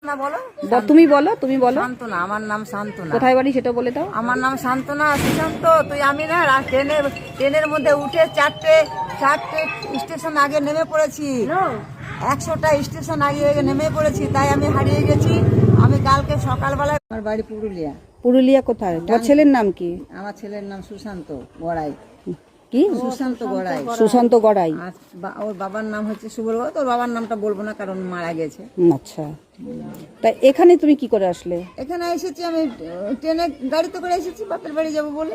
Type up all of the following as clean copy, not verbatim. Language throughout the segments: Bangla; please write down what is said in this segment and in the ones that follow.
না বলো, তুমি বলো, তুমি বলো। শান্তনা, আমার নাম শান্তনা। কোথায় বাড়ি সেটা বলে দাও। আমার নাম শান্তনা সুশান্ত। তুই আমি না ট্রেনের মধ্যে উঠে চারটে স্টেশন আগে নেমে পড়েছি, 100টা স্টেশন আগে নেমে পড়েছি, তাই আমি হারিয়ে গেছি। আমি কালকে সকালবেলায়, আমার বাড়ি পুরুলিয়া। পুরুলিয়া কোথায়? তোমার ছেলের নাম কি? আমার ছেলের নাম সুশান্ত গড়াই। কি? সুশান্ত গড়াই। সুশান্ত গড়াই। আর ওর বাবার নাম হচ্ছে সুবল। তোর বাবার নামটা বলবো না কারণ মারা গেছে। আচ্ছা, তা এখানে তুমি কি করে আসলে? এখানে এসেছি আমি ট্রেনে, গাড়িতে করে এসেছি বাপের বাড়ি যাবো বলে।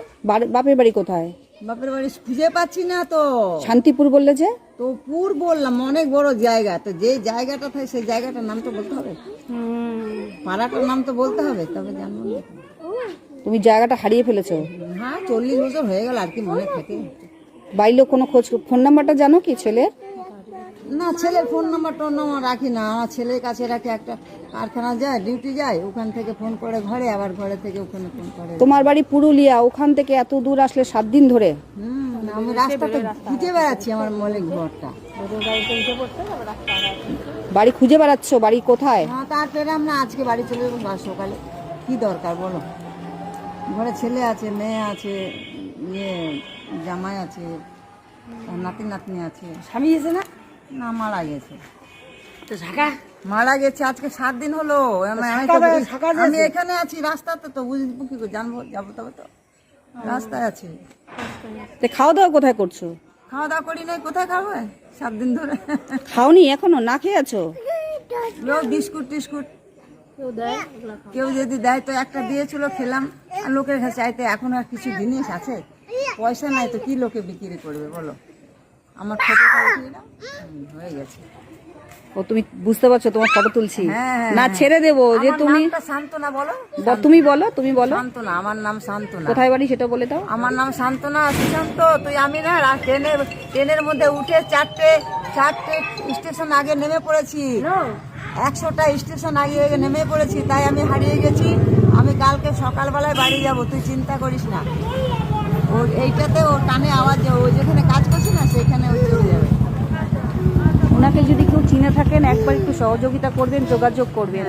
বাপের বাড়ি কোথায়? বাপের বাড়ি খুঁজে পাচ্ছি না তো। শান্তিপুর বললে যে? তো পুর বললাম, অনেক বড় জায়গা, তো যে জায়গাটা থাকে সেই জায়গাটার নাম তো বলতে হবে, পাড়াটার নাম তো বলতে হবে, তবে জানবো না। তুমি জায়গাটা হারিয়ে ফেলেছো? হ্যাঁ, 40 বছর হয়ে গেল, আর কি মনে থাকে। বাড়ির লোক কোনো খোঁজ, ফোন নাম্বারটা জানো কি ছেলের? না, ছেলের ফোন নাম্বার টোন নাম্বার রাখি না। আমার ছেলের কাছে রাখি, একটা কারখানা যায়, ডিউটি যায়, ওখান থেকে ফোন করে ঘরে, আবার ঘরে থেকে ওখানে ফোন করে। তোমার বাড়ি পুরুলিয়া, ওখান থেকে এত দূর আসলে 7 দিন ধরে? আমি রাস্তাতে খুঁজে বেড়াচ্ছি আমার মলের ঘরটা। বাড়ি খুঁজে বেড়াচ্ছ? বাড়ি কোথায়? হ্যাঁ, তারপরে আমরা আজকে বাড়ি চলে যাবো সকালে। কি দরকার বলো? ঘরে ছেলে আছে, মেয়ে আছে, জামাই আছে, নাতি নাতনি আছে। স্বামী এসে না? না, মারা গেছে। তো ঢাকা মারা গেছে আজকে 7 দিন হলো। আমি এখানে আছি রাস্তাতে, তো বুঝবো কি করে, জানবো, যাবো তবে তো। রাস্তায় আছি। খাওয়া দাওয়া কোথায় করছো? খাওয়া দাওয়া করি নাই, কোথায় খাবো 7 দিন ধরে? খাওনি এখনো? না খেয়ে আছো? বিস্কুট টিস্কুট কেউ যদি দেয় তো একটা দিয়েছিল, খেলাম। আর লোকের কাছে চাইতে এখন আর কিছু জিনিস আছে, পয়সা নাই তো কি লোকে বিক্রি করবে বলো? আমার ফটো হয়ে গেছে। ও, তুমি বুঝতে পারছো তোমার ফটো তুলছি? হ্যাঁ, না ছেড়ে দেবো যে তুমি। শান্তনা বলো, তুমি বলো, তুমি বলো। শান্তনা, আমার নাম শান্তনা। কোথায় বাড়ি সেটা বলে দাও। আমার নাম শান্তনা সুশান্ত। তুই আমি না ট্রেনের মধ্যে উঠে চারটে স্টেশন আগে নেমে পড়েছি, 100টা স্টেশন আগে নেমে পড়েছি, তাই আমি হারিয়ে গেছি। আমি কালকে সকালবেলায় বাড়ি যাব, তুই চিন্তা করিস না। ও এইটাতে ও টানে আওয়াজ, ও যেখানে কাজ করছে না সেখানে ও চলে যাবে। ওনাকে যদি কেউ চিনে থাকেন একবার একটু সহযোগিতা করবেন, যোগাযোগ করবেন।